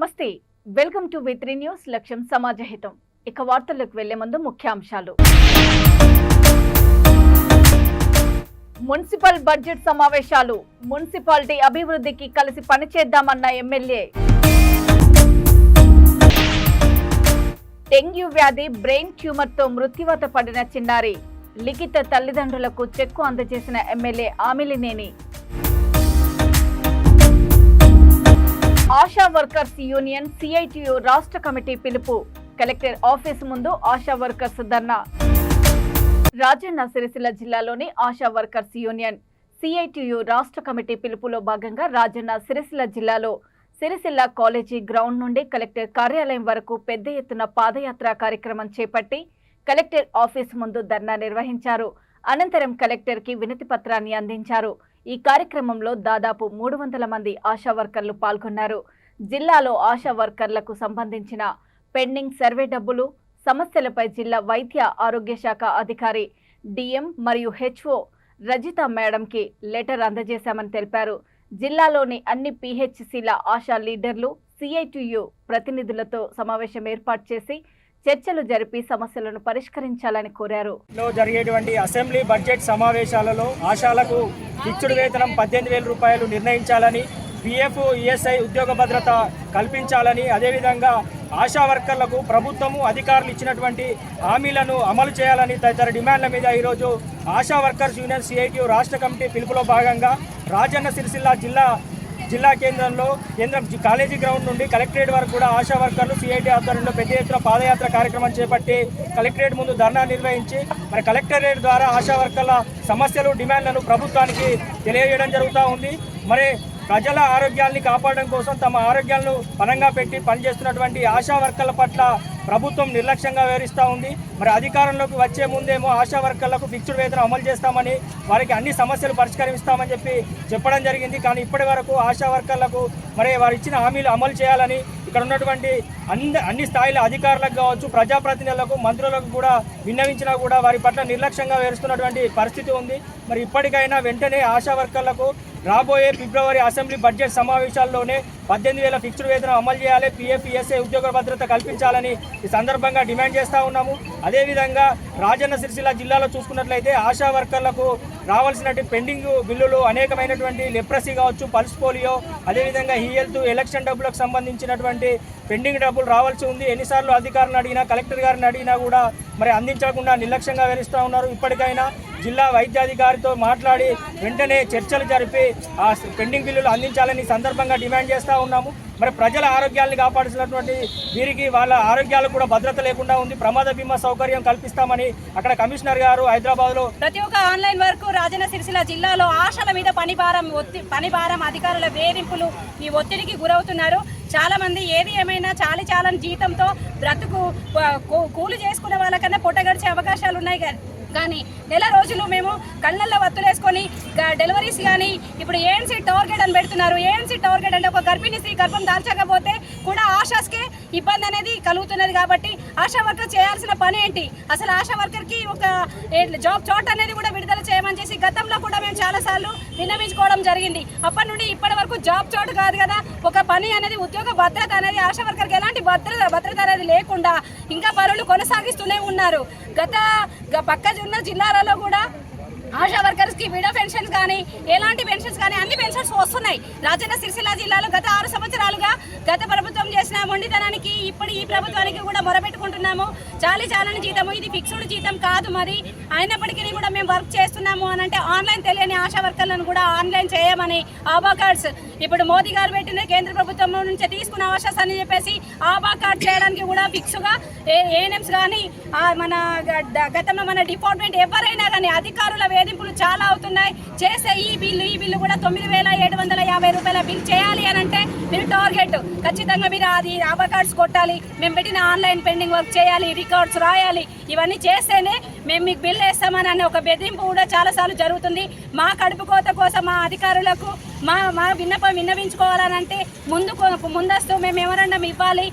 నమస్తే, welcome to వి3 news. లక్ష్యం సమాజహితం. ఇక వార్తలకు వెళ్లే ముందు ముఖ్యాంశాలు. మున్సిపల్ బడ్జెట్ సమావేశాలు. మున్సిపాలిటీ అభివృద్ధికి కలిసి పనిచేద్దామన్న ఎమ్మెల్యే. డెంగ్యూ వ్యాధి బ్రెయిన్ ట్యూమర్తో మృత్యువాత పడిన చిన్నారి. లిఖిత తల్లిదండ్రులకు చెక్కు అందజేసిన MLA Amilineni. ASHA workers union CITU రాష్ట్ర కమిటీ పిలుపు. కలెక్టర్ ఆఫీసు ముందు ఆశా వర్కర్స్ ధర్నా. రాజన్న సిరిసిల్ల జిల్లాలోని ఆశా వర్కర్స్ యూనియన్ సిఐటియు రాష్ట్ర కమిటీ పిలుపులో భాగంగా రాజన్న సిరిసిల్ల జిల్లాలో సిరిసిల్ల కాలేజీ గ్రౌండ్ నుండి కలెక్టర్ కార్యాలయం వరకు పెద్ద ఎత్తున పాదయాత్ర కార్యక్రమం చేపట్టి కలెక్టర్ ఆఫీసు ముందు ధర్నా నిర్వహించారు. అనంతరం కలెక్టర్ కి వినతి పత్రాన్ని అందించారు. ఈ కార్యక్రమంలో దాదాపు 300 మంది ఆశా వర్కర్లు పాల్గొన్నారు. జిల్లాలో ఆశా వర్కర్లకు సంబంధించిన పెండింగ్ సర్వే డబ్బులు, సమస్యలపై జిల్లా వైద్య ఆరోగ్య శాఖ అధికారి డిఎం మరియు హెచ్ఓ రజిత మేడంకి లెటర్ అందజేశామని తెలిపారు. జిల్లాలోని అన్ని పిహెచ్సిల ఆశా లీడర్లు సిఐటియు ప్రతినిధులతో సమావేశం ఏర్పాటు చేసి చర్చలు జరిపి సమస్యలను పరిష్కరించాలని కోరారు. జరిగేటువంటి అసెంబ్లీ బడ్జెట్ సమావేశాలలో ఆశాలకు ఫిక్స్డ్ వేతనం 18,000 రూపాయలు నిర్ణయించాలని, పిఎఫ్ ఈఎస్ఐ ఉద్యోగ భద్రత కల్పించాలని, అదేవిధంగా ఆశా వర్కర్లకు ప్రభుత్వము అధికారులు ఇచ్చినటువంటి హామీలను అమలు చేయాలని తదితర డిమాండ్ల మీద ఈరోజు ఆశా వర్కర్స్ యూనియన్ సిఐటియు రాష్ట్ర కమిటీ పిలుపులో భాగంగా రాజన్న సిరిసిల్ల జిల్లా కేంద్రంలో కాలేజీ గ్రౌండ్ నుండి కలెక్టరేట్ వరకు కూడా ఆశా వర్కర్లు సిఐటి ఆధ్వర్యంలో పెద్ద ఎత్తున పాదయాత్ర కార్యక్రమం చేపట్టి కలెక్టరేట్ ముందు ధర్నా నిర్వహించి మరి కలెక్టరేట్ ద్వారా ఆశా వర్కర్ల సమస్యలు, డిమాండ్లను ప్రభుత్వానికి తెలియజేయడం జరుగుతూ ఉంది. మరి ప్రజల ఆరోగ్యాన్ని కాపాడడం కోసం తమ ఆరోగ్యాలను పనంగా పెట్టి పనిచేస్తున్నటువంటి ఆశా వర్కర్ల పట్ల ప్రభుత్వం నిర్లక్ష్యంగా వ్యవహరిస్తూ ఉంది. మరి అధికారంలోకి వచ్చే ముందేమో ఆశా వర్కర్లకు ఫిక్స్డ్ వేతనం అమలు చేస్తామని, వారికి అన్ని సమస్యలు పరిష్కరిస్తామని చెప్పడం జరిగింది. కానీ ఇప్పటి వరకు ఆశా వర్కర్లకు మరి వారు ఇచ్చిన హామీలు అమలు చేయాలని ఇక్కడ ఉన్నటువంటి అన్ని స్థాయిల అధికారులకు కావచ్చు, ప్రజాప్రతినిధులకు, మంత్రులకు కూడా విన్నవించినా కూడా వారి పట్ల నిర్లక్ష్యంగా వ్యవహరిస్తున్నటువంటి పరిస్థితి ఉంది. మరి ఇప్పటికైనా వెంటనే ఆశా వర్కర్లకు రాబోయే ఫిబ్రవరి అసెంబ్లీ బడ్జెట్ సమావేశాల్లోనే 18,000 ఫిక్స్డ్ వేతనం అమలు చేయాలి, పిఎఫ్ ఈఎస్ఐ ఉద్యోగ భద్రత కల్పించాలని ఈ సందర్భంగా డిమాండ్ చేస్తూ ఉన్నాము. అదేవిధంగా రాజన్న సిరిసిల్ల జిల్లాలో చూసుకున్నట్లయితే ఆశా వర్కర్లకు రావాల్సినటువంటి పెండింగ్ బిల్లులు అనేకమైనటువంటి లెప్రసీ కావచ్చు, పల్స్ పోలియో, అదేవిధంగా హెల్త్, ఎలక్షన్ డబ్బులకు సంబంధించినటువంటి పెండింగ్ డబ్బులు రావాల్సి ఉంది. ఎన్నిసార్లు అధికారులను అడిగినా, కలెక్టర్ గారిని అడిగినా కూడా మరి అందించకుండా నిర్లక్ష్యంగా వ్యవహరిస్తూ ఉన్నారు. ఇప్పటికైనా జిల్లా వైద్యాధికారితో మాట్లాడి వెంటనే చర్చలు జరిపి ఆ పెండింగ్ బిల్లులు అందించాలని సందర్భంగా డిమాండ్ చేస్తూ ఉన్నాము. మరి ప్రజల ఆరోగ్యాన్ని కాపాడాల్సినటువంటి వీరికి వాళ్ళ ఆరోగ్యాలకు కూడా భద్రత లేకుండా ఉంది. ప్రమాద బీమా సౌకర్యం కల్పిస్తామని అక్కడ కమిషనర్ గారు హైదరాబాద్లో ప్రతి ఒక్క ఆన్లైన్ వరకు రాజన్న సిరిసిల్ల జిల్లాలో ఆశల మీద పనిభారం అధికారుల వేధింపులు ఈ ఒత్తిడికి గురవుతున్నారు. చాలా మంది ఏది ఏమైనా చాలని జీతంతో బ్రతుకు కూలి చేసుకునే వాళ్ళకన్నా పొట్ట గడిచే అవకాశాలు ఉన్నాయి. కానీ నెల రోజులు మేము కళ్ళల్లో వత్తులేసుకొని డెలివరీస్ కానీ ఇప్పుడు ఏఎన్సీ టార్గెట్ అని పెడుతున్నారు. ఏఎన్సీ టార్గెట్ అంటే ఒక గర్భిణీ స్త్రీ గర్భం దాల్చకపోతే కూడా ఆశాస్కే ఇబ్బంది అనేది కలుగుతున్నది. కాబట్టి ఆశా వర్కర్ చేయాల్సిన పని ఏంటి? అసలు ఆశా వర్కర్కి ఒక జాబ్ చార్ట్ అనేది కూడా విడుదల చేయమని చేసి గతంలో కూడా మేము చాలాసార్లు విన్నవించుకోవడం జరిగింది. అప్పటి నుండి ఇప్పటి వరకు జాబ్ చార్ట్ కాదు కదా, ఒక పని అనేది, ఉద్యోగ భద్రత అనేది ఆశా వర్కర్కి ఎలాంటి భద్రత అనేది లేకుండా ఇంకా పనులు కొనసాగిస్తూనే ఉన్నారు. పక్క ఉన్న జిల్లాలలో కూడా ఆశా వర్కర్స్కి విడో పెన్షన్స్ కానీ ఎలాంటి పెన్షన్స్ కానీ అన్ని పెన్షన్స్ వస్తున్నాయి. రాజన్న సిరిసిల్ల జిల్లాలో గత 6 సంవత్సరాలుగా గత ప్రభుత్వం చేసిన మొండితనానికి ఇప్పుడు ఈ ప్రభుత్వానికి కూడా మొరపెట్టుకుంటున్నాము. చాలని జీతము, ఇది ఫిక్స్డ్ జీతం కాదు. మరి అయినప్పటికీ కూడా మేము వర్క్ చేస్తున్నాము అని అంటే ఆన్లైన్ తెలియని ఆశా వర్కర్లను కూడా ఆన్లైన్ చేయమని ఆభా కార్డ్స్ ఇప్పుడు మోదీ గారు పెట్టిన కేంద్ర ప్రభుత్వం నుంచి తీసుకున్న ఆశాస్ అని చెప్పేసి ఆభా కార్డ్ చేయడానికి కూడా ఫిక్స్గా ఏఎన్ఎంస్ కానీ మన గతంలో మన డిపార్ట్మెంట్ ఎవరైనా కానీ అధికారుల వేధింపులు చాలా అవుతున్నాయి. చేసే ఈ బిల్లు కూడా 9,750 రూపాయల బిల్ చేయాలి అని అంటే మీరు టార్గెట్ ఖచ్చితంగా మీరు అది ఆభా కార్డ్స్ కొట్టాలి, మేము పెట్టిన ఆన్లైన్ పెండింగ్ వర్క్ చేయాలి, రికార్డ్స్ రాయాలి. ఇవన్నీ చేస్తేనే మేము మీకు బిల్ వేస్తామని అనే ఒక బెదిరింపు కూడా చాలాసార్లు జరుగుతుంది. మా కడుపు కోత కోసం మా అధికారులకు మా విన్నపం విన్నవించుకోవాలనంటే ముందస్తు మేము మెమోరాండం ఇవ్వాలి,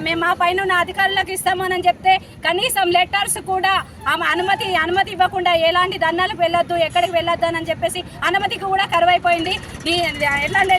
మేము మా పైన ఉన్న అధికారులకు ఇస్తామని చెప్తే కనీసం లెటర్స్ కూడా ఆమె అనుమతి ఇవ్వకుండా ఎలాంటి దండాలకు వెళ్ళొద్దు, ఎక్కడికి వెళ్ళొద్దు అని చెప్పేసి అనుమతికి కూడా కరువైపోయింది. ఎలాంటి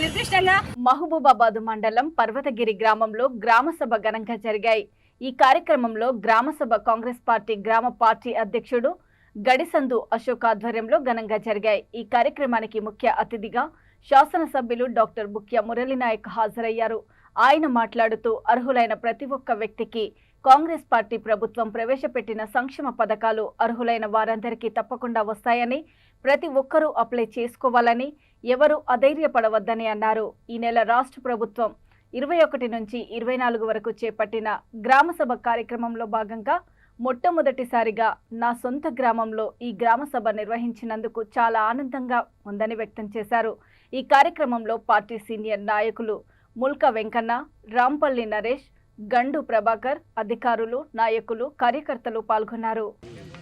నిర్దిష్టంగా మహబూబాబాద్ మండలం పర్వతగిరి గ్రామంలో గ్రామసభ ఘనంగా జరిగాయి. ఈ కార్యక్రమంలో గ్రామసభ కాంగ్రెస్ పార్టీ గ్రామ పార్టీ అధ్యక్షుడు గడిసందు అశోక్ ఆధ్వర్యంలో ఘనంగా జరిగాయి. ఈ కార్యక్రమానికి ముఖ్య అతిథిగా శాసనసభ్యులు డాక్టర్ బుక్య మురళీనాయక్ హాజరయ్యారు. ఆయన మాట్లాడుతూ అర్హులైన ప్రతి ఒక్క వ్యక్తికి కాంగ్రెస్ పార్టీ ప్రభుత్వం ప్రవేశపెట్టిన సంక్షేమ పథకాలు అర్హులైన వారందరికీ తప్పకుండా వస్తాయని, ప్రతి ఒక్కరూ అప్లై చేసుకోవాలని, ఎవరూ అధైర్యపడవద్దని అన్నారు. ఈ నెల రాష్ట్ర ప్రభుత్వం 21 నుంచి 24 వరకు చేపట్టిన గ్రామసభ కార్యక్రమంలో భాగంగా మొట్టమొదటిసారిగా నా సొంత గ్రామంలో ఈ గ్రామసభ నిర్వహించినందుకు చాలా ఆనందంగా ఉందని వ్యక్తం చేశారు. ఈ కార్యక్రమంలో పార్టీ సీనియర్ నాయకులు ముల్క వెంకన్న, రాంపల్లి నరేష్, గండు ప్రభాకర్, అధికారులు, నాయకులు, కార్యకర్తలు పాల్గొన్నారు.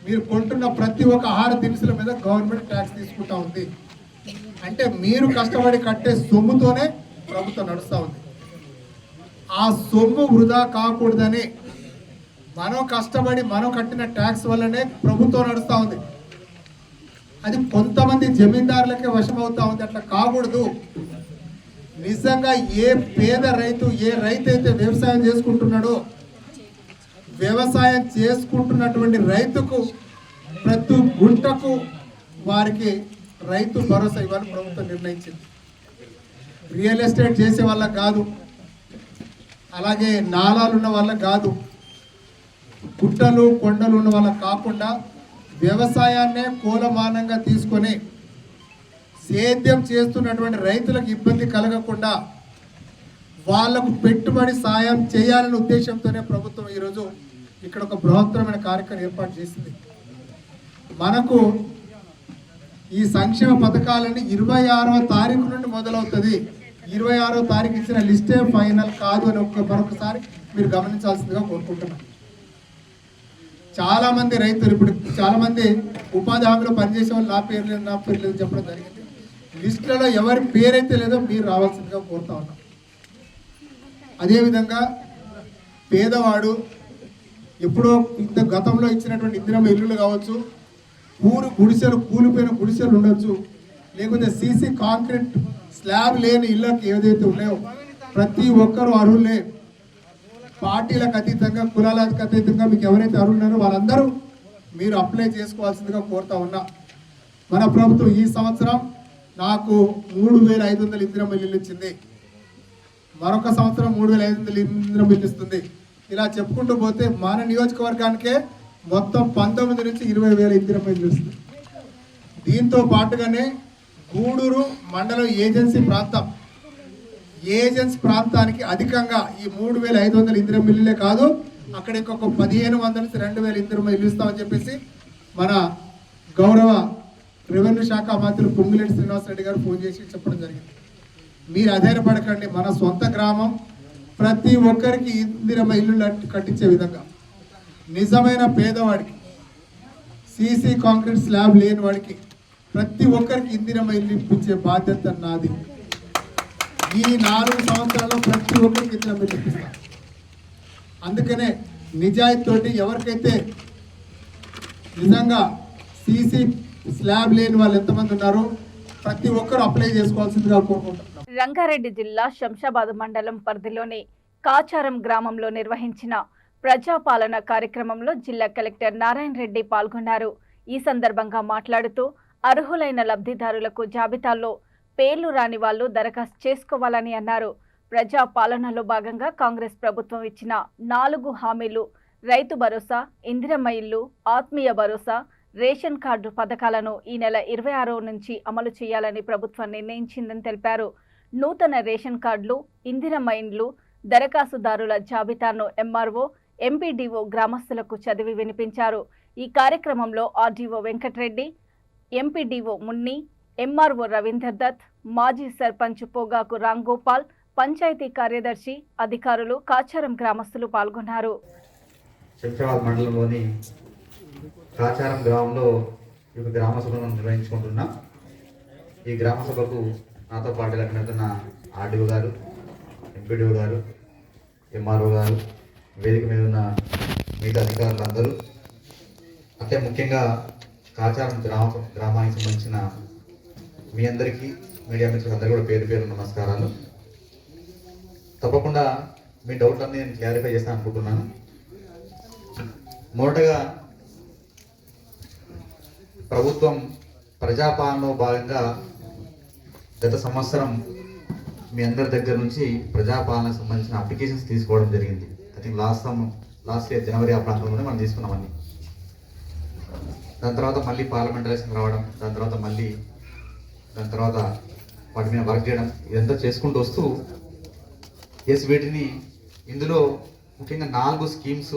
మీరు కొంటున్న ప్రతి ఒక్క ఆహార దినుసుల మీద గవర్నమెంట్ ట్యాక్స్ తీసుకుంటా ఉంది. అంటే మీరు కష్టపడి కట్టే సొమ్ముతోనే ప్రభుత్వం నడుస్తూ ఉంది. ఆ సొమ్ము వృధా కాకూడదని మనం కష్టపడి మనం కట్టిన ట్యాక్స్ వల్లనే ప్రభుత్వం నడుస్తూ ఉంది. అది కొంతమంది జమీందారులకే వశమవుతా ఉంది. అట్లా కాకూడదు. నిజంగా ఏ పేద రైతు, ఏ రైతు అయితే వ్యవసాయం చేసుకుంటున్నాడో, వ్యవసాయం చేసుకుంటున్నటువంటి రైతుకు ప్రతి గుంటకు వారికి రైతు భరోసా ఇవ్వాలని ప్రభుత్వం నిర్ణయించింది. రియల్ ఎస్టేట్ చేసే వాళ్ళకి కాదు, అలాగే నాలాలు ఉన్న వాళ్ళకి కాదు, గుట్టలు కొండలు ఉన్న వాళ్ళకి కాకుండా వ్యవసాయాన్నే కూలమానంగా తీసుకొని సేద్యం చేస్తున్నటువంటి రైతులకు ఇబ్బంది కలగకుండా వాళ్లకు పెట్టుబడి సాయం చేయాలనే ఉద్దేశంతోనే ప్రభుత్వం ఈరోజు ఇక్కడ ఒక బృహత్తరమైన కార్యక్రమం ఏర్పాటు చేసింది. మనకు ఈ సంక్షేమ పథకాలన్నీ 26వ తారీఖు నుండి మొదలవుతుంది. 26వ తారీఖు ఇచ్చిన లిస్టే ఫైనల్ కాదు అని మరొకసారి మీరు గమనించాల్సిందిగా కోరుకుంటున్నాను. చాలామంది రైతులు, ఇప్పుడు చాలామంది ఉపాధి హామీలో పనిచేసే వాళ్ళు నా పేరు లేదు చెప్పడం జరిగింది. లిస్టులలో ఎవరి పేరైతే లేదో మీరు రావాల్సిందిగా కోరుతా ఉన్నాం. అదేవిధంగా పేదవాడు ఎప్పుడో ఇంత గతంలో ఇచ్చినటువంటి ఇందిరమ్మ ఇల్లులు కావచ్చు, గుడిసెలు కూలిపోయిన గుడిసెలు ఉండొచ్చు, లేకపోతే సీసీ కాంక్రీట్ స్లాబ్ లేని ఇళ్ళకి ఏదైతే ఉన్నాయో ప్రతి ఒక్కరూ అర్హులే. పార్టీలకు అతీతంగా, కులాలకు అతీతంగా మీకు ఎవరైతే అర్హులున్నారో వాళ్ళందరూ మీరు అప్లై చేసుకోవాల్సిందిగా కోరుతా ఉన్నా. మన ప్రభుత్వం ఈ సంవత్సరం నాకు 3,500 ఇందిరమ్మ ఇల్లు ఇచ్చింది. మరొక సంవత్సరం 3,500 ఇందిరమ్మ ఇల్లు ఇస్తుంది. ఇలా చెప్పుకుంటూ పోతే మన నియోజకవర్గానికే మొత్తం 19 నుంచి 20,000 ఇందిరమ్మ ఇల్లు ఇస్తుంది. దీంతో పాటుగానే గూడూరు మండలం ఏజెన్సీ ప్రాంతానికి అధికంగా ఈ 3,500 ఇందిరమ్మ ఇల్లులే కాదు, అక్కడ ఇంకొక 1,500 నుంచి 2,000 ఇందిరమ్మ ఇల్లు ఇస్తామని చెప్పేసి మన గౌరవ రెవెన్యూ శాఖ మంత్రులు పొంగిలేటి శ్రీనివాసరెడ్డి గారు ఫోన్ చేసి చెప్పడం జరిగింది. మీరు అధైర్యపడకండి, మన సొంత గ్రామం ప్రతి ఒక్కరికి ఇందిరమ్మ ఇల్లు కట్టించే విధంగా, నిజమైన పేదవాడికి, సీసీ కాంక్రీట్ స్లాబ్ లేని వాడికి ప్రతి ఒక్కరికి ఇందిరమ్మ ఇల్లు ఇప్పించే బాధ్యత నాది. ఈ 4 సంవత్సరాల్లో ప్రతి ఒక్కరికి ఇందిరమ్మ ఇల్లు ఇప్పిస్తాను. అందుకనే నిజాయితీతోటి ఎవరికైతే నిజంగా సీసీ స్లాబ్ లేని వాళ్ళు ఎంతమంది ఉన్నారో ప్రతి ఒక్కరు అప్లై చేసుకోవాల్సిందిగా కోరుకుంటున్నాం. రంగారెడ్డి జిల్లా శంషాబాద్ మండలం పరిధిలోని కాచారం గ్రామంలో నిర్వహించిన ప్రజాపాలన కార్యక్రమంలో జిల్లా కలెక్టర్ నారాయణ రెడ్డి పాల్గొన్నారు. ఈ సందర్భంగా మాట్లాడుతూ అర్హులైన లబ్ధిదారులకు జాబితాలో పేర్లు రాని వాళ్ళు దరఖాస్తు చేసుకోవాలని అన్నారు. ప్రజాపాలనలో భాగంగా కాంగ్రెస్ ప్రభుత్వం ఇచ్చిన 4 హామీలు రైతు భరోసా, ఇందిరమ్మ ఇల్లు, ఆత్మీయ భరోసా, రేషన్ కార్డు పథకాలను ఈ నెల 26 నుంచి అమలు చేయాలని ప్రభుత్వం నిర్ణయించిందని తెలిపారు. నూతన రేషన్ కార్డులు, ఇందిరమ్మ ఇండ్లు దరఖాస్తుదారుల జాబితాను ఎంఆర్ఓ, ఎంపీడీఓ గ్రామస్తులకు చదివి వినిపించారు. ఈ కార్యక్రమంలో RDO Venkata Reddy, MPDO Munni, MRO Ravinder Dutt, మాజీ సర్పంచ్ పోగాకు రాంగోపాల్, పంచాయతీ కార్యదర్శి, అధికారులు, కాచారం గ్రామస్తులు పాల్గొన్నారు. శంషాబాద్ మండలంలోని కాచారం గ్రామంలో ఈ గ్రామ సభను నిర్వహించుకుంటున్నాం. ఈ గ్రామ సభకు నాతో పాటు లెక్కనెత్తున్న ఆర్డీఓ గారు, ఎంపీడీఓ గారు, ఎంఆర్ఓ గారు, వేదిక మీద ఉన్న మిగతా అధికారులందరూ, అట్లే ముఖ్యంగా కాచారం గ్రామానికి సంబంధించిన మీ అందరికీ, మీడియా మిత్రులందరూ కూడా పేరు పేరు నమస్కారాలు. తప్పకుండా మీ డౌట్లన్నీ నేను క్లారిఫై చేస్తాను అనుకుంటున్నాను. మొదటగా ప్రభుత్వం ప్రజాపాలనలో భాగంగా గత సంవత్సరం మీ అందరి దగ్గర నుంచి ప్రజాపాలనకు సంబంధించిన అప్లికేషన్స్ తీసుకోవడం జరిగింది. ఐ థింక్ లాస్ట్ ఇయర్ జనవరి ఆ ప్రాంతంలోనే మనం తీసుకున్నామని. దాని తర్వాత మళ్ళీ పార్లమెంట్ ఎలక్షన్ రావడం, దాని తర్వాత వాటి మీద వర్క్ చేయడం, ఇదంతా చేసుకుంటూ వస్తూ వీటిని ఇందులో ముఖ్యంగా 4 స్కీమ్స్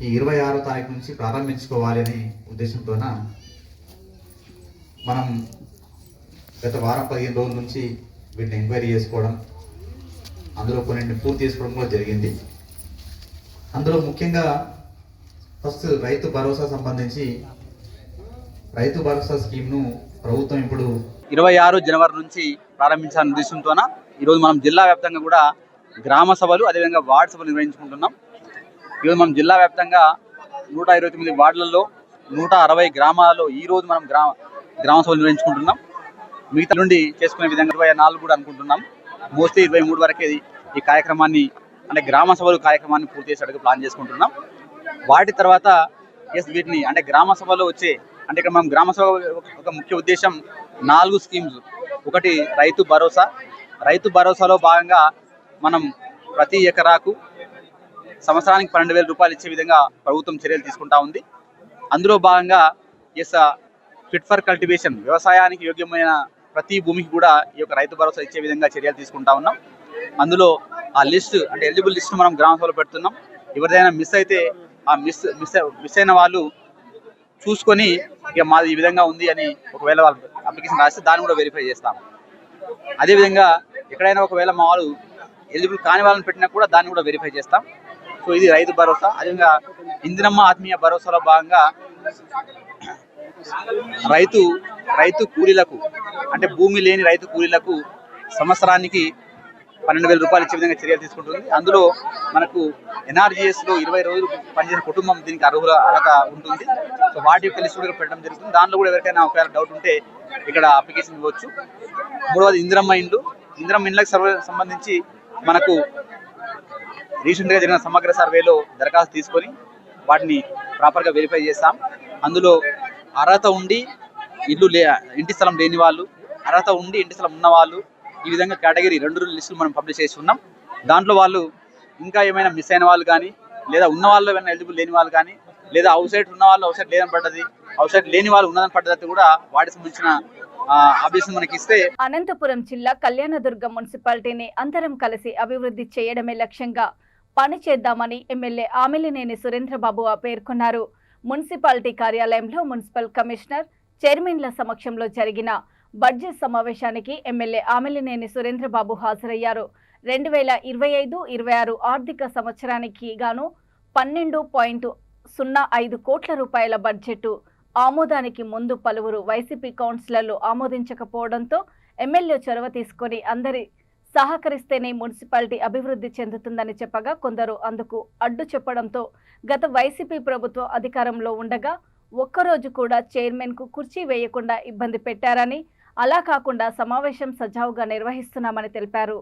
ఈ 26వ తారీఖు నుంచి ప్రారంభించుకోవాలి అనే ఉద్దేశంతోన మనం గత వారం 15 రోజుల నుంచి వీటిని ఎంక్వైరీ చేసుకోవడం, అందులో కొన్నింటిని పూర్తి చేసుకోవడం కూడా జరిగింది. అందులో ముఖ్యంగా ఫస్ట్ రైతు భరోసా సంబంధించి రైతు భరోసా స్కీమ్ను ప్రభుత్వం ఇప్పుడు 26 జనవరి నుంచి ప్రారంభించాలనే ఉద్దేశంతోన ఈరోజు మనం జిల్లా వ్యాప్తంగా కూడా గ్రామ సభలు, అదేవిధంగా వార్డు సభలు నిర్వహించుకుంటున్నాం. ఈరోజు మనం జిల్లా వ్యాప్తంగా 129 వార్డులలో 160 గ్రామాలలో ఈరోజు మనం గ్రామ సభలు నిర్వహించుకుంటున్నాం. మిగతా నుండి చేసుకునే విధంగా 24 కూడా అనుకుంటున్నాం. మోస్ట్లీ 23 వరకే ఈ కార్యక్రమాన్ని, అంటే గ్రామ సభలు కార్యక్రమాన్ని పూర్తి చేసేటట్టు ప్లాన్ చేసుకుంటున్నాం. వాటి తర్వాత వీటిని అంటే గ్రామ సభలో వచ్చే, అంటే ఇక్కడ మనం గ్రామ సభ ఒక ముఖ్య ఉద్దేశం 4 స్కీమ్స్. ఒకటి రైతు భరోసా. రైతు భరోసాలో భాగంగా మనం ప్రతి ఎకరాకు సంవత్సరానికి 12,000 రూపాయలు ఇచ్చే విధంగా ప్రభుత్వం చర్యలు తీసుకుంటా ఉంది. అందులో భాగంగా ఫిట్ ఫర్ కల్టివేషన్, వ్యవసాయానికి యోగ్యమైన ప్రతి భూమికి కూడా ఈ యొక్క రైతు భరోసా ఇచ్చే విధంగా చర్యలు తీసుకుంటా ఉన్నాం. అందులో ఆ లిస్ట్, అంటే ఎలిజిబుల్ లిస్ట్ మనం గ్రామ సభలో పెడుతున్నాం. ఎవరిదైనా మిస్ అయితే ఆ మిస్ అయిన వాళ్ళు చూసుకొని ఇక మాది ఈ విధంగా ఉంది అని ఒకవేళ వాళ్ళు అప్లికేషన్ రాస్తే దాన్ని కూడా వెరిఫై చేస్తాం. అదేవిధంగా ఎక్కడైనా ఒకవేళ మా వాళ్ళు ఎలిజిబుల్ కాని వాళ్ళని పెట్టినా కూడా దాన్ని కూడా వెరిఫై చేస్తాం. సో ఇది రైతు భరోసా. అదేవిధంగా ఇందిరమ్మ ఆత్మీయ భరోసాలో భాగంగా రైతు కూలీలకు, అంటే భూమి లేని రైతు కూలీలకు సంవత్సరానికి 12,000 రూపాయలు ఇచ్చే విధంగా చర్యలు తీసుకుంటుంది. అందులో మనకు NRGSలో 20 రోజులు పనిచేసిన కుటుంబం దీనికి అర్హత ఉంటుంది. సో వాటి యొక్క లిస్ట్ కూడా పెట్టడం జరుగుతుంది. దాంట్లో కూడా ఎవరికైనా ఒకవేళ డౌట్ ఉంటే ఇక్కడ అప్లికేషన్ ఇవ్వచ్చు. మూడవది ఇందిరమ్మ ఇండ్లకు సంబంధించి మనకు రీసెంట్గా జరిగిన సమగ్ర సర్వేలో దరఖాస్తు తీసుకొని వాటిని ప్రాపర్గా వెరిఫై చేస్తాం. అందులో అర్హత ఉండి ఇంటి స్థలం లేని వాళ్ళు, అర్హత ఉండి ఇంటి స్థలం ఉన్న వాళ్ళు, ఈ విధంగా కేటగిరీ 2 లిస్టులు మనం పబ్లిష్ చేసి ఉన్నాం. దాంట్లో వాళ్ళు ఇంకా ఏమైనా మిస్ అయిన వాళ్ళు కానీ, లేదా ఉన్న వాళ్ళు ఏమైనా ఎలిజిబుల్ లేని వాళ్ళు కానీ, లేదా అవుట్ సైడ్ ఉన్న వాళ్ళు అవుట్ సైడ్ లేదని పడ్డది, అవుట్ సైడ్ లేని వాళ్ళు ఉన్నదని పడ్డది కూడా వాటికి సంబంధించిన అభ్యర్థన మనకి ఇస్తే. అనంతపురం జిల్లా కళ్యాణదుర్గం మున్సిపాలిటీని అందరం కలిసి అభివృద్ధి చేయడమే లక్ష్యంగా పని చేద్దామని ఎమ్మెల్యే ఆమిలినేని సురేంద్రబాబు పేర్కొన్నారు. మున్సిపాలిటీ కార్యాలయంలో మున్సిపల్ కమిషనర్, చైర్మన్ల సమక్షంలో జరిగిన బడ్జెట్ సమావేశానికి ఎమ్మెల్యే ఆమిలినేని సురేంద్రబాబు హాజరయ్యారు. 2025-26 ఆర్థిక సంవత్సరానికి గాను 12.05 కోట్ల రూపాయల బడ్జెట్ ఆమోదానికి ముందు పలువురు వైసీపీ కౌన్సిలర్లు ఆమోదించకపోవడంతో ఎమ్మెల్యే చొరవ తీసుకొని అందరి సహకరిస్తేనే మున్సిపాలిటీ అభివృద్ధి చెందుతుందని చెప్పగా కొందరు అందుకు అడ్డు చెప్పడంతో గత వైసీపీ ప్రభుత్వం అధికారంలో ఉండగా ఒక్కరోజు కూడా చైర్మన్కు కుర్చీ వేయకుండా ఇబ్బంది పెట్టారని, అలా కాకుండా సమావేశం సజావుగా నిర్వహిస్తున్నామని తెలిపారు.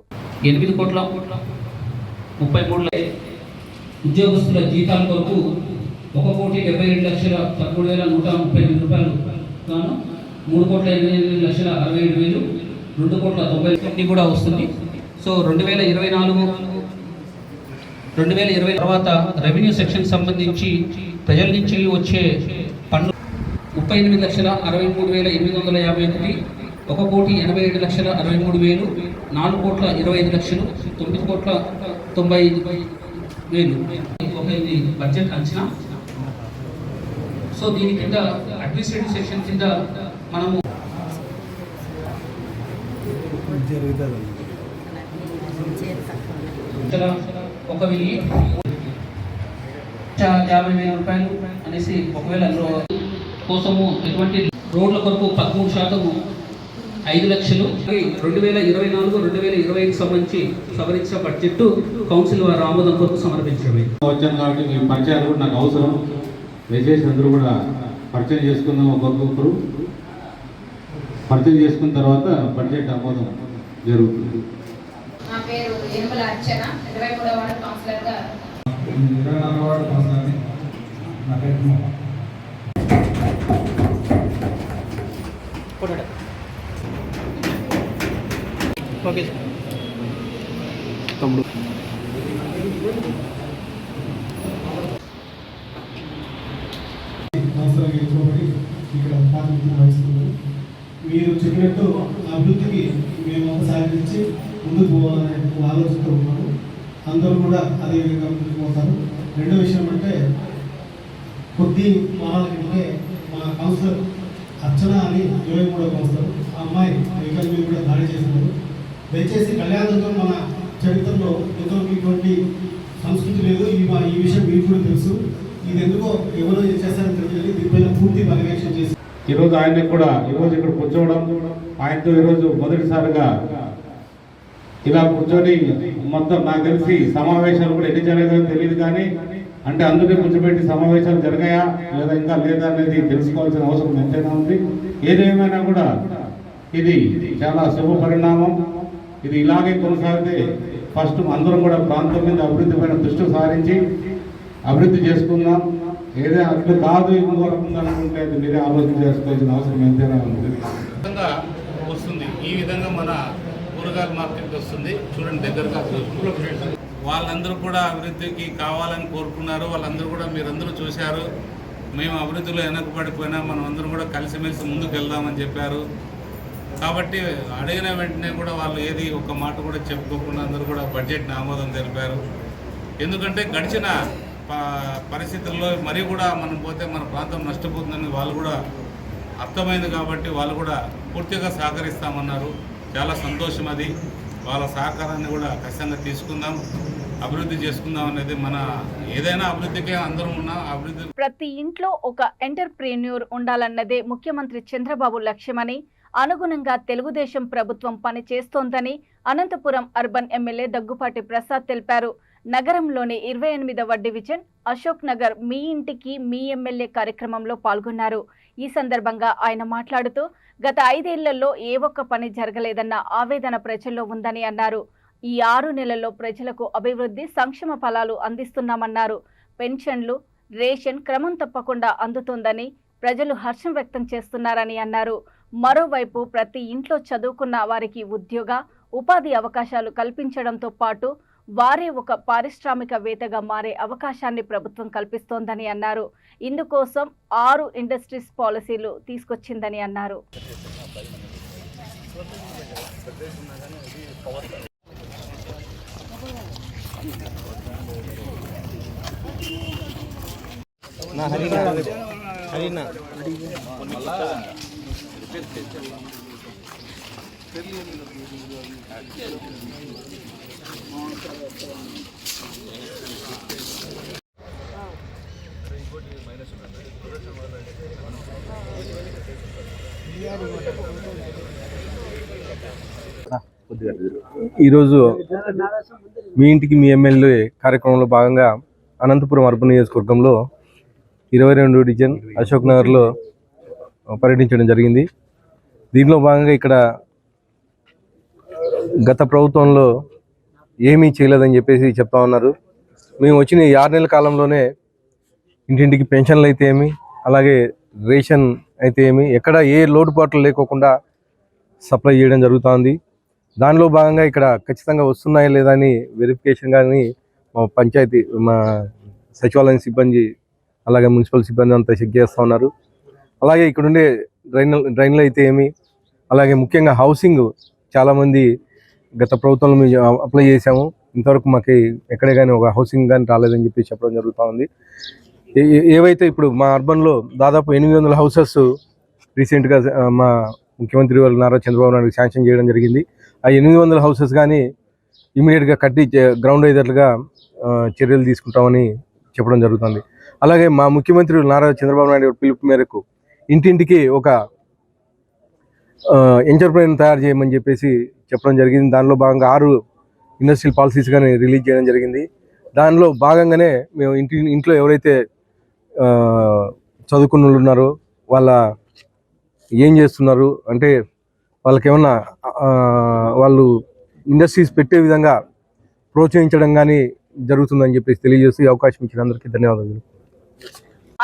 8,33,00,000 ఉద్యోగస్తుల జీతాల కొరకు 1,72,13,138 రూపాయలు గాను 3,88,67,2 2,90,000 కూడా వస్తుంది. సో 2024 తర్వాత రెవెన్యూ సెక్షన్ సంబంధించి ప్రజల నుంచి వచ్చే పన్ను 38,63,851, 1,87,63,000, 4,25,00,000, 9,95,000 బడ్జెట్ అంచనా. సో దీని కింద అడ్మినిస్ట్రేటివ్ సెక్షన్ కింద మనము 1,000 50,000 రూపాయలు అనేసి ఒకవేళ కోసము ఎటువంటి రోడ్ల కొరకు 13% 5 లక్షలు 2024-2025 సంబంధించి సవరించిన బడ్జెట్ కౌన్సిల్ వారి ఆమోదం కొరకు సమర్పించడమే. వచ్చాను కాబట్టి మీ పరిచయాలు కూడా నాకు అవసరం. దయచేసి అందరూ కూడా పరిచయం చేసుకుందాం. ఒక్కొక్కరు పరిచయం చేసుకున్న తర్వాత బడ్జెట్ ఆమోదం జరుగుతుంది. నా పేరు ఎరుమల అర్చన, 23వ వార్డు కౌన్సిలర్గా. 24వ వార్డు కౌన్సిలర్. నా పేరు ఓకే తమ్ముడు. కౌన్సిలర్గా ఎంచుకోబడి ఇక్కడ ప్రాతినిధ్యం వహిస్తున్నారు. మీరు చెప్పినట్టు అభివృద్ధికి మేము సహకరించి ముందుకు పోవాలనే ఆలోచనతో ఉన్నాము. అందరూ కూడా అదే విధంగా ముందుకు పోతారు. రెండో విషయం అంటే కొద్ది వారాలకి మా కౌన్సిలర్ అర్చన అని 23వ కౌన్సిలర్, ఆ అమ్మాయి వెహికల్ మీద కూడా దాడి చేస్తున్నారు. దయచేసి కళ్యాణదుర్గం మన చరిత్రలో ఎంతవరకు ఇటువంటి సంస్కృతి లేదు. ఈ విషయం మీకు కూడా తెలుసు. ఇది ఎందుకో ఎవరో చేస్తారని తెలియదు. దీనిపైన పూర్తి పర్యవేక్షణ చేసి ఈరోజు ఆయనకు కూడా ఈరోజు ఇక్కడ కూర్చోవడం, ఆయనతో ఈరోజు మొదటిసారిగా ఇలా కూర్చొని మొత్తం నాకు తెలిసి సమావేశాలు కూడా ఎన్ని జరగాయో తెలియదు, కానీ అంటే అందరినీ కూర్చోబెట్టి సమావేశాలు జరిగాయా లేదా ఇంకా లేదా అనేది తెలుసుకోవాల్సిన అవసరం ఎంతైనా ఉంది. ఏదేమైనా కూడా ఇది చాలా శుభ పరిణామం. ఇది ఇలాగే కొనసాగితే ఫస్ట్ అందరం కూడా ప్రాంతం మీద అభివృద్ధి పైన దృష్టి సారించి అభివృద్ధి చేసుకుందాం. ఏదైనా అట్లా కాదు ఇంకో రకంగా అనుకుంటే అది మీరే ఆలోచన చేసుకోవాల్సిన అవసరం ఎంతైనా ఉంది. వస్తుంది ఈ విధంగా మన కూరగాయల మార్కెట్ వస్తుంది. చూడండి దగ్గరగా వాళ్ళందరూ కూడా అభివృద్ధికి కావాలని కోరుకున్నారు. వాళ్ళందరూ కూడా మీరందరూ చూశారు. మేము అభివృద్ధిలో వెనకబడిపోయినా మనం అందరం కూడా కలిసిమెలిసి ముందుకు వెళ్దామని చెప్పారు. కాబట్టి అడిగిన వెంటనే కూడా వాళ్ళు ఏది ఒక మాట కూడా చెప్పుకోకుండా అందరూ కూడా బడ్జెట్ని ఆమోదం తెలిపారు. ఎందుకంటే గడిచిన పరిస్థితుల్లో మరీ కూడా మనం పోతే మన ప్రాంతం నష్టపోతుందని వాళ్ళు కూడా అర్థమైంది. కాబట్టి వాళ్ళు కూడా పూర్తిగా సహకరిస్తామన్నారు. చాలా సంతోషం. అది వాళ్ళ సహకారాన్ని కూడా ఖచ్చితంగా తీసుకుందాం, అభివృద్ధి చేసుకుందాం అనేది మన ఏదైనా అభివృద్ధికే అందరం ఉన్న అభివృద్ధి. ప్రతి ఇంట్లో ఒక ఎంటర్ప్రెన్యూర్ ఉండాలన్నదే ముఖ్యమంత్రి చంద్రబాబు లక్ష్యమని, అనుగుణంగా తెలుగుదేశం ప్రభుత్వం పని చేస్తోందని అనంతపురం అర్బన్ ఎమ్మెల్యే దగ్గుపాటి ప్రసాద్ తెలిపారు. నగరంలోని 28వ డివిజన్ అశోక్ నగర్ మీ ఇంటికి మీ ఎమ్మెల్యే కార్యక్రమంలో పాల్గొన్నారు. ఈ సందర్భంగా ఆయన మాట్లాడుతూ గత 5 ఏళ్లలో ఏ ఒక్క పని జరగలేదన్న ఆవేదన ప్రజల్లో ఉందని అన్నారు. ఈ 6 నెలల్లో ప్రజలకు అభివృద్ధి సంక్షేమ ఫలాలు అందిస్తున్నామన్నారు. పెన్షన్లు, రేషన్ క్రమం తప్పకుండా అందుతోందని ప్రజలు హర్షం వ్యక్తం చేస్తున్నారని అన్నారు. మరోవైపు ప్రతి ఇంట్లో చదువుకున్న వారికి ఉద్యోగ, ఉపాధి అవకాశాలు కల్పించడంతో పాటు వారే ఒక పారిశ్రామికవేత్తగా మారే అవకాశాన్ని ప్రభుత్వం కల్పిస్తోందని అన్నారు. ఇందుకోసం 6 ఇండస్ట్రీస్ పాలసీలు తీసుకొచ్చిందని అన్నారు. ఈరోజు మీ ఇంటికి మీ ఎమ్మెల్యే కార్యక్రమంలో భాగంగా అనంతపురం అర్బన్ నియోజకవర్గంలో 22వ డివిజన్ అశోక్ నగర్లో పర్యటించడం జరిగింది. దీనిలో భాగంగా ఇక్కడ గత ప్రభుత్వంలో ఏమీ చేయలేదని చెప్పేసి చెప్తా ఉన్నారు. మేము వచ్చిన 6 నెలల కాలంలోనే ఇంటింటికి పెన్షన్లు అయితే ఏమి, అలాగే రేషన్ అయితే ఏమి, ఎక్కడ ఏ లోటుపాట్లు లేకోకుండా సప్లై చేయడం జరుగుతుంది. దానిలో భాగంగా ఇక్కడ ఖచ్చితంగా వస్తున్నాయా లేదా అని వెరిఫికేషన్ కానీ మా పంచాయతీ, మా సచివాలయం సిబ్బంది, అలాగే మున్సిపల్ సిబ్బంది అంతా చెక్ చేస్తూ ఉన్నారు. అలాగే ఇక్కడ ఉండే డ్రైన్లు అయితే ఏమి, అలాగే ముఖ్యంగా హౌసింగ్ చాలామంది గత ప్రభుత్వంలో మేము అప్లై చేసాము, ఇంతవరకు మాకు ఎక్కడే కానీ ఒక హౌసింగ్ కానీ రాలేదని చెప్పి చెప్పడం జరుగుతూ ఉంది. ఏవైతే ఇప్పుడు మా అర్బన్లో దాదాపు 800 హౌసెస్ రీసెంట్గా మా ముఖ్యమంత్రి వారు నారా చంద్రబాబు నాయుడు శాంక్షన్ చేయడం జరిగింది. ఆ 800 హౌసెస్ కానీ ఇమీడియట్గా కట్టి గ్రౌండ్ ఐదర్లుగా చర్యలు తీసుకుంటామని చెప్పడం జరుగుతుంది. అలాగే మా ముఖ్యమంత్రి నారా చంద్రబాబు నాయుడు గారి పిలుపు మేరకు ఇంటింటికి ఒక ఎంటర్ప్రైన్ తయారు చేయమని చెప్పేసి చెప్పడం జరిగింది. దానిలో భాగంగా 6 ఇండస్ట్రియల్ పాలసీస్ కానీ రిలీజ్ చేయడం జరిగింది. దానిలో భాగంగానే మేము ఇంట్లో ఎవరైతే చదువుకున్న వాళ్ళు ఉన్నారో వాళ్ళ ఏం చేస్తున్నారు అంటే వాళ్ళకి ఏమన్నా వాళ్ళు ఇండస్ట్రీస్ పెట్టే విధంగా ప్రోత్సహించడం కానీ జరుగుతుందని చెప్పేసి తెలియజేస్తూ ఈ అవకాశం ఇచ్చిన అందరికీ ధన్యవాదాలు.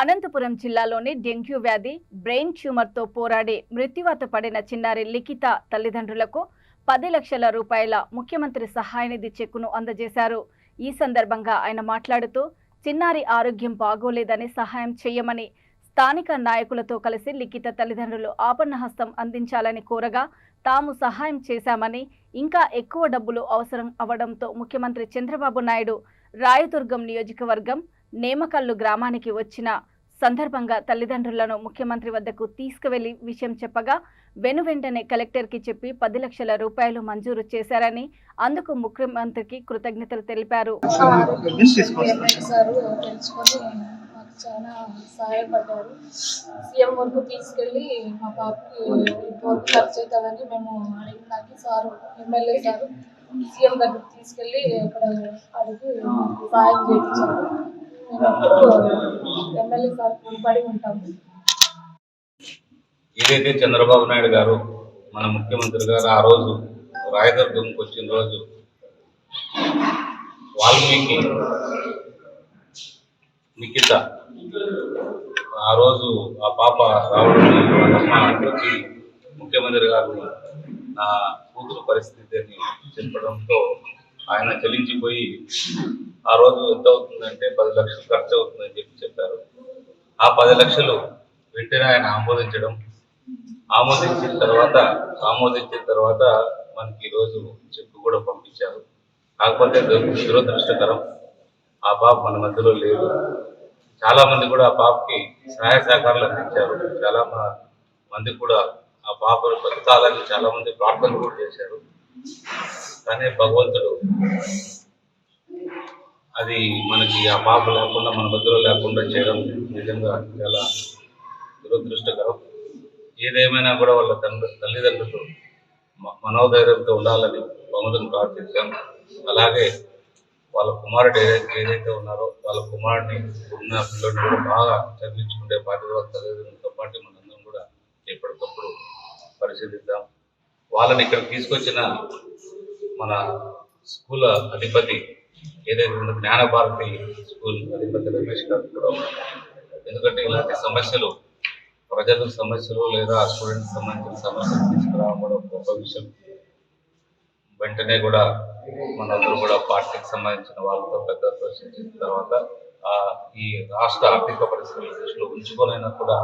అనంతపురం జిల్లాలోని డెంగ్యూ వ్యాధి బ్రెయిన్ ట్యూమర్తో పోరాడి మృత్యువాత పడిన చిన్నారి లిఖిత తల్లిదండ్రులకు 10 లక్షల రూపాయల ముఖ్యమంత్రి సహాయ నిధి చెక్కును అందజేశారు. ఈ సందర్భంగా ఆయన మాట్లాడుతూ చిన్నారి ఆరోగ్యం బాగోలేదని సహాయం చేయమని స్థానిక నాయకులతో కలిసి లిఖిత తల్లిదండ్రులు ఆపన్నహస్తం అందించాలని కోరగా తాము సహాయం చేశామని, ఇంకా ఎక్కువ డబ్బులు అవసరం అవడంతో ముఖ్యమంత్రి చంద్రబాబు నాయుడు రాయదుర్గం నియోజకవర్గం నేమకల్లు గ్రామానికి వచ్చిన సందర్భంగా తల్లిదండ్రులను ముఖ్యమంత్రి వద్దకు తీసుకువెళ్లి విషయం చెప్పగా వెనువెంటనే కలెక్టర్కి చెప్పి 10 లక్షల రూపాయలు మంజూరు చేశారని, అందుకు ముఖ్యమంత్రికి కృతజ్ఞతలు తెలిపారు. చాలా సహాయపడ్డారు. సీఎం వరకు తీసుకెళ్ళి మా పాపకి ఇంతవరకు ఖర్చు అవుతుందని మేము అడిగినాకి సారు ఎమ్మెల్యే సారు సీఎం దగ్గరికి తీసుకెళ్ళి అక్కడ అడిగి సహాయం చేయించారు. మేము ఎప్పుడు ఎమ్మెల్యే సార్ పడి ఉంటాము. ఏదైతే చంద్రబాబు నాయుడు గారు మన ముఖ్యమంత్రి గారు ఆ రోజు రాయదుర్గంకి వచ్చిన రోజు వాల్మీకి లిఖిత ఆ రోజు ఆ పాప రావడం ముఖ్యమంత్రి గారు నా కూతురు పరిస్థితిని చెప్పడంతో ఆయన చెల్లించిపోయి ఆ రోజు ఎంత అవుతుందంటే 10 లక్షలు ఖర్చు అవుతుందని చెప్పారు. ఆ 10 లక్షలు వెంటనే ఆయన ఆమోదించిన తర్వాత మనకి ఈరోజు చెక్కు కూడా పంపించారు. కాకపోతే దురదృష్టకరం ఆ పాప మన మధ్యలో లేదు. చాలా మంది కూడా ఆ పాపకి సహాయ సహకారాలు అందించారు. చాలా మంది కూడా ఆ పాప బతకాలని చాలా మంది ప్రార్థనలు కూడా చేశారు. కానీ భగవంతుడు అది మనకి ఆ పాప లేకుండా మన మధ్యలో లేకుండా చేయడం నిజంగా చాలా దురదృష్టకరం. ఏదేమైనా కూడా వాళ్ళ తల్లిదండ్రులు మనోధైర్యంతో ఉండాలని భగవంతుని ప్రార్థించాం. అలాగే వాళ్ళ కుమారుడు ఏదైతే ఉన్నారో వాళ్ళ కుమారుడిని ఉన్న పిల్లల్ని కూడా బాగా చదివించుకుంటే బాధ్యత వాళ్ళ తల్లిదండ్రులతో పాటు మనందరం కూడా ఎప్పటికప్పుడు పరిశీలిద్దాం. వాళ్ళని ఇక్కడ తీసుకొచ్చిన మన స్కూల్ అధిపతి ఏదైతే ఉందో జ్ఞానభారతి స్కూల్ అధిపతి రమేష్ గారు కూడా ఉన్నారు. ఎందుకంటే ఇలాంటి సమస్యలు ప్రజల సమస్యలు లేదా స్టూడెంట్స్ సంబంధించిన సమస్యలు తీసుకురావడం గొప్ప విషయం. వెంటనే కూడా మనందరూ కూడా పార్టీకి సంబంధించిన వాళ్ళతో పెద్దలతో చర్చించిన తర్వాత ఈ రాష్ట్ర ఆర్థిక పరిస్థితుల దృష్టిలో ఉంచుకొనైనా కూడా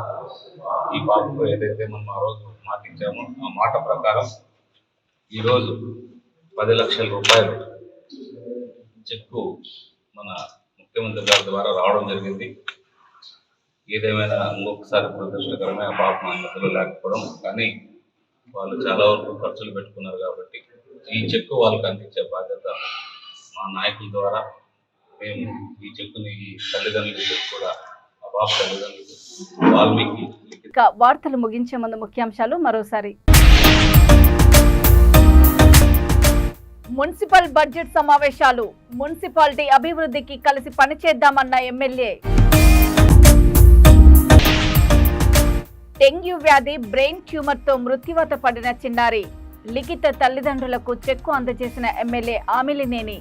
ఈ పార్టీలో ఏదైతే మనం ఆ రోజు మాట ఇచ్చామో ఆ మాట ప్రకారం ఈరోజు 10 లక్షల రూపాయలు చెక్కు మన ముఖ్యమంత్రి గారి ద్వారా రావడం జరిగింది. ఏదేమైనా ఇంకొకసారి దురదృష్టకరమే ఆ పాప మన మధ్యలో లేకపోవడం. కానీ వాళ్ళు చాలా వరకు ఖర్చులు పెట్టుకున్నారు కాబట్టి ఈ చెక్కు వాళ్ళకి అందించే బాధ్యత మా నాయకుల ద్వారా మేము ఈ చెక్కుని తల్లిదండ్రులకు కూడా ఆ పాప తల్లిదండ్రులు వాల్మీకి. వార్తలు ముగించే ముందు ముఖ్యాంశాలు మరోసారి. మున్సిపల్ బడ్జెట్ సమావేశాలు, మున్సిపాలిటీ అభివృద్ధికి కలిసి పనిచేద్దామన్న ఎమ్మెల్యే. డెంగ్యూ వ్యాధి బ్రెయిన్ ట్యూమర్తో మృత్యువాత పడిన చిన్నారి లిఖిత తల్లిదండ్రులకు చెక్కు అందజేసిన MLA Amilineni.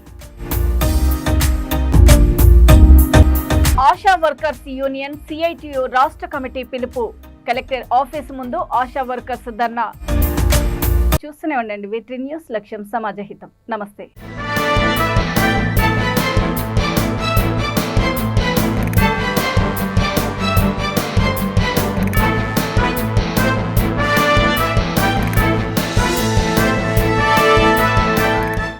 ASHA workers union CITU రాష్ట్ర కమిటీ పిలుపు, కలెక్టర్ ఆఫీసు ముందు ఆశా వర్కర్స్ ధర్నా. చూస్తూనే ఉండండి V3 న్యూస్, లక్ష్యం సమాజహితం. నమస్తే.